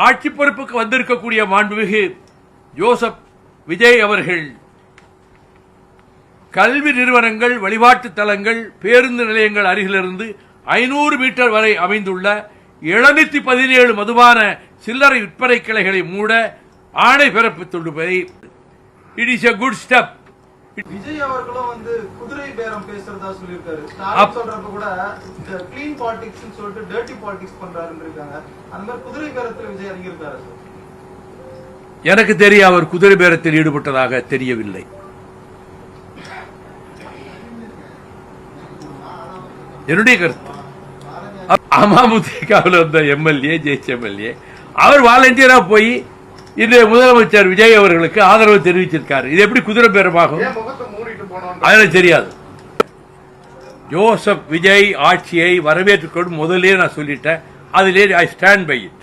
ஆட்சி பொறுப்புக்கு வந்திருக்கக்கூடிய மாண்புமிகு ஜோசப் விஜய் அவர்கள் கல்வி நிறுவனங்கள், வழிபாட்டு தலங்கள், பேருந்து நிலையங்கள் அருகிலிருந்து 500 மீட்டர் வரை அமைந்துள்ள 717 மதுபான சில்லறை விற்பனை கிளைகளை மூட ஆணை பிறப்பித்துள்ளது. It is a good step. Vijay அவர்களும் வந்து குதிரை பேரம் பேசுறதா சொல்லியிருக்காரு. ஸ்டாலின் சொல்றப்ப கூட இந்த க்ளீன் பாலிடிக்ஸ் சொல்லிட்டு டர்ட்டி பாலிடிக்ஸ் பண்றாருன்னு இருக்காங்க. அந்த மாதிரி குதிரை பேரத்துல விஜய் இறங்கியிருக்காரு. எனக்கு தெரிய அவர் குதிரை பேரத்தில் ஈடுபட்டதாக தெரியவில்லை. என்னுடைய கருத்து அமமுகவில் வந்த எம்எல்ஏ, ஜெயிச்ச எம்எல்ஏ, அவர் வாலண்டியரா போய் இன்றைய முதலமைச்சர் விஜய் அவர்களுக்கு ஆதரவு தெரிவிச்சிருக்காரு. இது எப்படி குதிரை பேரமாகும்? அதெல்லாம் தெரியாது. ஜோசப் விஜய் ஆட்சியை வரவேற்றுக்கொண்டு முதலே நான் சொல்லிட்டேன். அதிலே ஐ ஸ்டாண்ட் பை இட்.